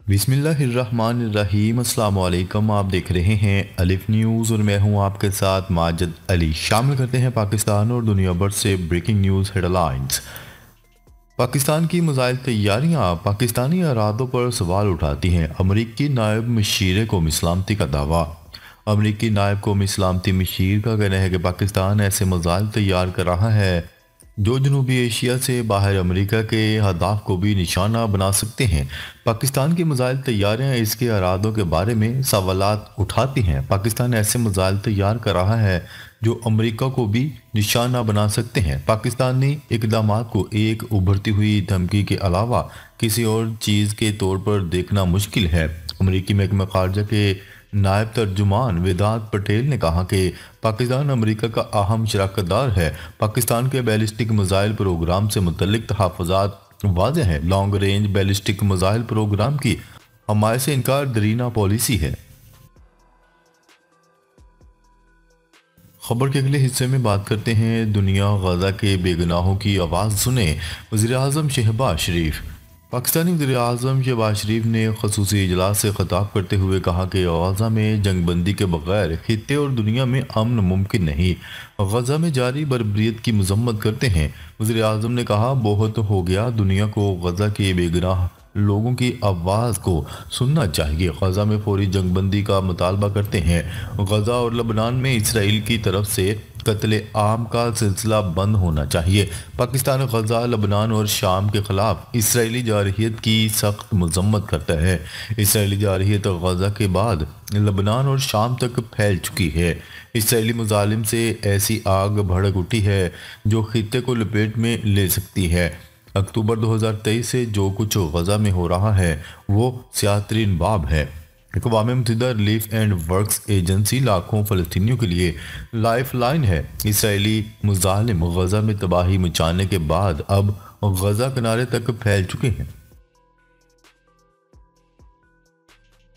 बिस्मिल्लाहिर्रहमानिर्रहीम। अस्सलाम वालेकुम। आप देख रहे हैं अलिफ न्यूज़ और मैं हूं आपके साथ माजिद अली। शामिल करते हैं पाकिस्तान और दुनिया भर से ब्रेकिंग न्यूज़ हेडलाइंस। पाकिस्तान की मिसाइल तैयारियां पाकिस्तानी इरादों पर सवाल उठाती हैं। अमरीकी नायब मशीर कौमी सलामती का दावा। अमरीकी नायब कौमी सलामती मशीर का कहना है कि पाकिस्तान ऐसे मिसाइल तैयार कर रहा है जो जनूबी एशिया से बाहर अमेरिका के अहदाफ को भी निशाना बना सकते हैं। पाकिस्तान की मिसाइल तैयारियां इसके इरादों के बारे में सवालात उठाती हैं। पाकिस्तान ऐसे मिसाइल तैयार कर रहा है जो अमेरिका को भी निशाना बना सकते हैं। पाकिस्तानी इकदाम को एक उभरती हुई धमकी के अलावा किसी और चीज़ के तौर पर देखना मुश्किल है। अमरीकी महकमा खारजा के नायब तर्जुमान वेदांत पटेल ने कहा कि पाकिस्तान अमेरिका का अहम शराकतदार है। पाकिस्तान के बैलिस्टिक मिसाइल प्रोग्राम से मुतल्लिक तहफ़्फ़ुज़ात वाज़ेह हैं। Long range ballistic missile program की हमायत से इनकार दरीना पॉलिसी है। खबर के अगले हिस्से में बात करते हैं दुनिया गजा के बेगुनाहों की आवाज़ सुने। वज़ीर-ए-आज़म शहबाज शरीफ। पाकिस्तानी वज़ीर-ए-आज़म शहबाज शरीफ ने ख़ुसूसी इजलास से ख़िताब करते हुए कहा कि गजा में जंगबंदी के बगैर खित्ते और दुनिया में अमन मुमकिन नहीं। गजा में जारी बर्बरियत की मजम्मत करते हैं वज़ीर-ए-आज़म ने कहा, बहुत हो गया, दुनिया को गजा के बेगुनाह लोगों की आवाज़ को सुनना चाहिए। गजा में फौरी जंगबंदी का मुतालबा करते हैं। गजा और लबनान में इसराइल की तरफ से कत्ले आम का सिलसिला बंद होना चाहिए। पाकिस्तान गजा, लबनान और शाम के खिलाफ इसराइली जारहियत की सख्त मजम्मत करता है। इसराइली जारहियत गजा के बाद लबनान और शाम तक फैल चुकी है। इसराइली मुजालिम से ऐसी आग भड़क उठी है जो खित्ते को लपेट में ले सकती है। अक्टूबर 2023 से जो कुछ गजा में हो रहा है वो स्याह-तरीन बाब है। अक़वाम मुत्तहिदा रिलीफ एंड वर्क्स एजेंसी लाखों फ़लस्तीनियों के लिए लाइफ लाइन है। इसराइली मुजालिम गजा में तबाही मचाने के बाद अब गजा किनारे तक फैल चुके हैं।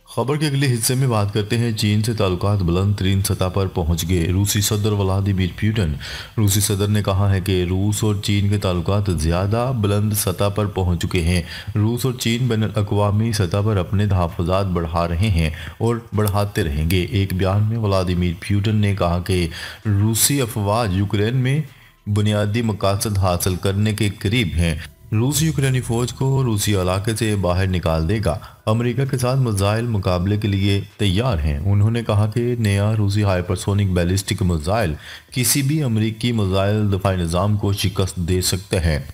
खबर के अगले हिस्से में बात करते हैं चीन से ताल्लुकात बुलंद तरीन सतह पर पहुंच गए। रूसी सदर व्लादिमीर पुतिन। रूसी सदर ने कहा है कि रूस और चीन के ताल्लुकात ज़्यादा बुलंद सतह पर पहुंच चुके हैं। रूस और चीन बैनुल-अक़वामी सतह पर अपने तहफ़्फ़ुज़ात बढ़ा रहे हैं और बढ़ाते रहेंगे। एक बयान में व्लादिमीर पुतिन ने कहा कि रूसी अफवाज यूक्रेन में बुनियादी मकासद हासिल करने के करीब हैं। रूस यूक्रेनी फ़ौज को रूसी इलाके से बाहर निकाल देगा। अमेरिका के साथ मिसाइल मुकाबले के लिए तैयार हैं। उन्होंने कहा कि नया रूसी हाइपरसोनिक बैलिस्टिक मिसाइल किसी भी अमेरिकी मिसाइल दफाई निज़ाम को शिकस्त दे सकता है।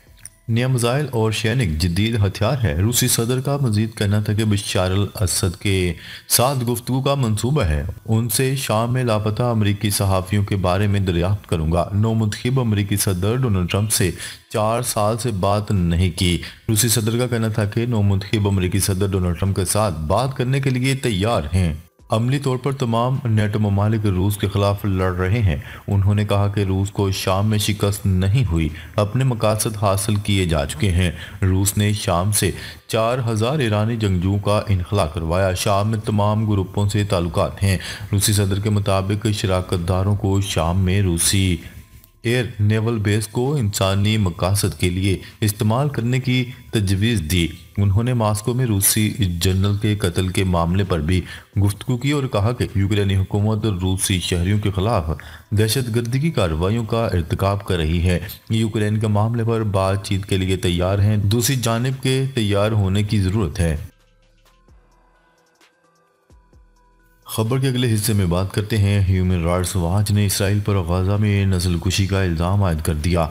नया मिसाइल और सैनिक जदीद हथियार है। रूसी सदर का मजीद कहना था कि बशर अल असद के साथ गुफ्तगू का मंसूबा है। उनसे शाम में लापता अमरीकी सहाफ़ियों के बारे में दरियाफ्त करूंगा। नौमुंतखब अमरीकी सदर डोनाल्ड ट्रंप से 4 साल से बात नहीं की। रूसी सदर का कहना था कि नौमुंतखब अमरीकी सदर डोनाल्ड ट्रंप के साथ बात करने के लिए तैयार हैं। अमली तौर पर तमाम नेटो ममालिक रूस के खिलाफ लड़ रहे हैं। उन्होंने कहा कि रूस को शाम में शिकस्त नहीं हुई, अपने मकासद हासिल किए जा चुके हैं। रूस ने शाम से 4000 ईरानी जंगजुओं का इनखला करवाया। शाम में तमाम ग्रुपों से ताल्लुकात हैं। रूसी सदर के मुताबिक शराकतदारों को शाम में रूसी एयर नेवल बेस को इंसानी मकासद के लिए इस्तेमाल करने की तजवीज़ दी। उन्होंने मास्को में रूसी जनरल के कत्ल के मामले पर भी गुफ्तगू की और कहा कि यूक्रेनी हुकूमत रूसी शहरियों के खिलाफ दहशतगर्दी की कार्रवाइयों का इर्तिकाब कर रही है। यूक्रेन के मामले पर बातचीत के लिए तैयार हैं, दूसरी जानिब के तैयार होने की ज़रूरत है। खबर के अगले हिस्से में बात करते हैं ह्यूमन राइट्स वॉच ने इसराइल पर गजा में नस्लकुशी का इल्ज़ाम आयद कर दिया।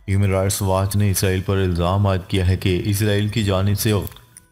ह्यूमन राइट्स वॉच ने इसराइल पर इल्ज़ाम आयद किया है कि इसराइल की जानिब से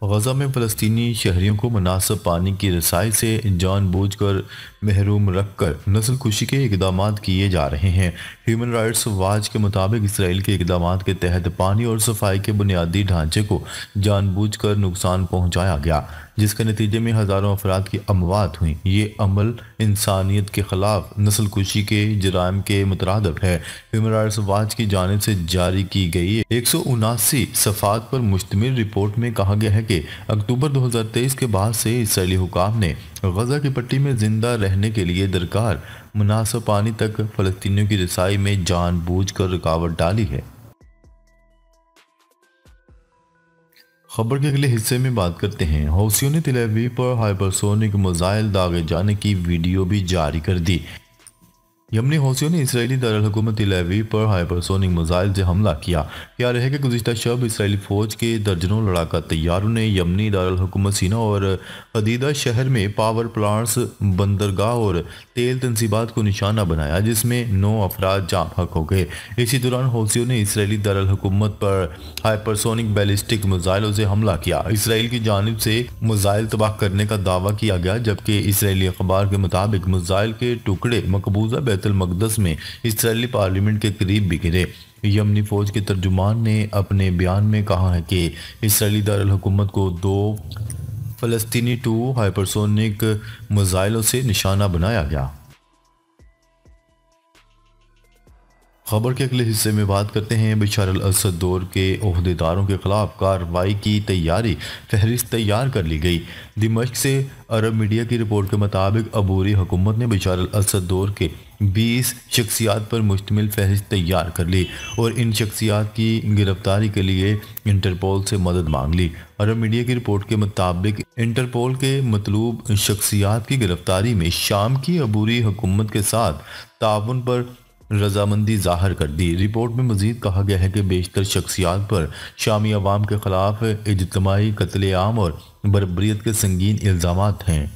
गजा में फ़लस्तीनी शहरियों को मुनासिब पानी की रसाई से जानबूझकर महरूम रखकर नस्लकुशी के इकदाम किए जा रहे हैं। ह्यूमन राइट्स वॉच के मुताबिक इसराइल के इकदाम के तहत पानी और सफाई के बुनियादी ढांचे को जानबूझकर नुकसान पहुँचाया गया, जिसके नतीजे में हज़ारों अफराद की अमवात हुई। ये अमल इंसानियत के खिलाफ नस्लकुशी के जराइम के मुतरादिफ है। ह्यूमन राइट्स वॉच की जानिब से जारी की गई 179 सफ़ात पर मुश्तमिल रिपोर्ट में कहा गया है कि अक्टूबर 2023 के बाद से इसराइली हुकाम ने गजा की पट्टी में जिंदा रहने के लिए दरकार मुनासिब पानी तक फ़लस्तीनियों की रसाई में जानबूझकर रुकावट डाली है। خبر کے اگلے حصے میں بات کرتے ہیں، حوثیوں نے تل ابیب پر ہائپرسونک میزائل داغے جانے کی ویڈیو بھی جاری کر دی۔ یمنی حوثیوں نے اسرائیلی دارالحکومت تل ابیب پر ہائپرسونک میزائل سے حملہ کیا۔ خیال ہے کہ گزشتہ شب اسرائیلی فوج کے درجنوں لڑاکا طیاروں نے یمنی دارالحکومت سینا اور حدیدہ شہر میں پاور پلانٹس، بندرگاہ اور تیل تنصیبات کو نشانہ بنایا، جس میں 9 افراد جاں بحق ہو گئے۔ اسی دوران حوثیوں نے اسرائیلی دارالحکومت پر ہائپرسونک بیلسٹک میزائلوں سے حملہ کیا۔ اسرائیل کی جانب سے میزائل تباہ کرنے کا دعویٰ کیا گیا، جبکہ اسرائیلی اخبار کے مطابق میزائل کے ٹکڑے مقبوضہ بیت المقدس میں اسرائیلی پارلیمنٹ کے قریب بھی گرے۔ یمنی فوج کے ترجمان نے اپنے بیان میں کہا ہے کہ اسرائیلی دارالحکومت کو 2 فلسطینی 2 ہائپرسونک میزائلوں سے نشانہ بنایا گیا۔ خبر کے اگلے حصے میں بات کرتے ہیں، بشار الاسد دور کے عہدیداروں کے خلاف کارروائی کی تیاری، فہرست تیار کر لی گئی۔ دمشق سے عرب میڈیا کی رپورٹ کے مطابق عبوری حکومت نے بشار الاسد دور کے 20 شخصیات پر مشتمل فہرست تیار کر لی اور ان شخصیات کی گرفتاری کے لیے انٹرپول سے مدد مانگ لی۔ عرب میڈیا کی رپورٹ کے مطابق انٹرپول کے مطلوب شخصیات کی گرفتاری میں شام کی عبوری حکومت کے ساتھ تعاون پر رضامندی ظاہر کر دی۔ رپورٹ میں مزید کہا گیا ہے کہ بیشتر شخصیات پر شامی عوام کے خلاف اجتماعی قتل عام اور بربریت کے سنگین الزامات ہیں۔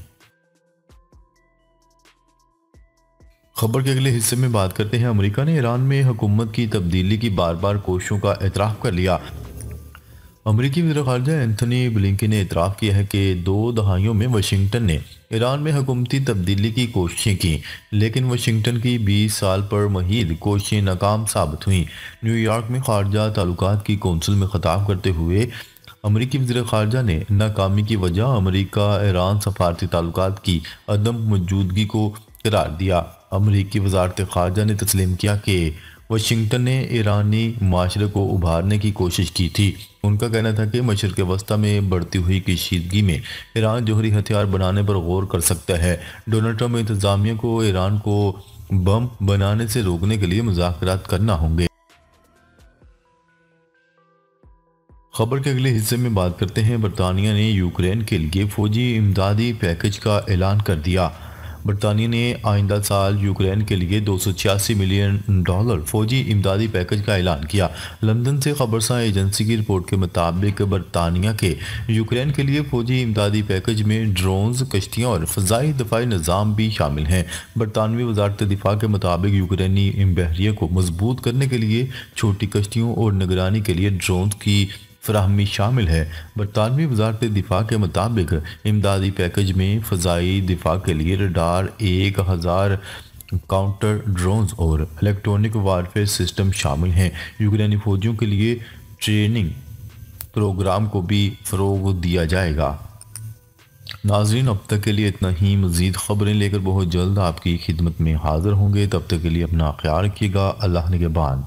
خبر کے اگلے حصے میں بات کرتے ہیں، امریکہ نے ایران میں حکومت کی تبدیلی کی بار بار کوششوں کا اعتراف کر لیا۔ امریکی وزیر خارجہ اینتھنی بلنکن نے اعتراف کیا ہے کہ 2 دہائیوں میں واشنگٹن نے ایران میں حکومتی تبدیلی کی کوششیں کی، لیکن واشنگٹن کی 20 سال پر مہید کوششیں ناکام ثابت ہوئیں۔ نیو یارک میں خارجہ تعلقات کی کونسل میں خطاب کرتے ہوئے امریکی وزیر خارجہ نے ناکامی کی وجہ امریکہ ایران سفارتی تعلقات کی عدم موجودگی کو قرار دیا۔ امریکی وزارت خارجہ نے تسلیم کیا کہ واشنگٹن نے ایرانی معاشرے کو ابھارنے کی کوشش کی تھی۔ ان کا کہنا تھا کہ مشرق وسطیٰ میں بڑھتی ہوئی کشیدگی میں ایران جوہری ہتھیار بنانے پر غور کر سکتا ہے۔ ڈونلڈ ٹرمپ انتظامیہ کو ایران کو بم بنانے سے روکنے کے لیے مذاکرات کرنا ہوں گے۔ خبر کے اگلے حصے میں بات کرتے ہیں، برطانیہ نے یوکرین کے لیے فوجی امدادی پیکج کا اعلان کر دیا۔ برطانیہ نے آئندہ سال یوکرین کے لیے $286 ملین فوجی امدادی پیکج کا اعلان کیا۔ لندن سے خبرساں ایجنسی کی رپورٹ کے مطابق برطانیہ کے یوکرین کے لیے فوجی امدادی پیکج میں ڈرونز، کشتیاں اور فضائی دفاعی نظام بھی شامل ہیں۔ برطانوی وزارت دفاع کے مطابق یوکرینی بحریہ کو مضبوط کرنے کے لیے چھوٹی کشتیوں اور نگرانی کے لیے ڈرونز کی فراہمی شامل ہے۔ برطانوی وزارت دفاع کے مطابق امدادی پیکج میں فضائی دفاع کے لیے ریڈار، 1000 کاؤنٹر ڈرونز اور الیکٹرونک وارفیئر سسٹم شامل ہیں۔ یوکرینی فوجیوں کے لیے ٹریننگ پروگرام کو بھی فروغ دیا جائے گا۔ ناظرین، اب تک کے لیے اتنا ہی۔ مزید خبریں لے کر بہت جلد آپ کی خدمت میں حاضر ہوں گے۔ تب تک کے لیے اپنا خیال رکھیے گا۔ اللہ نگہبان۔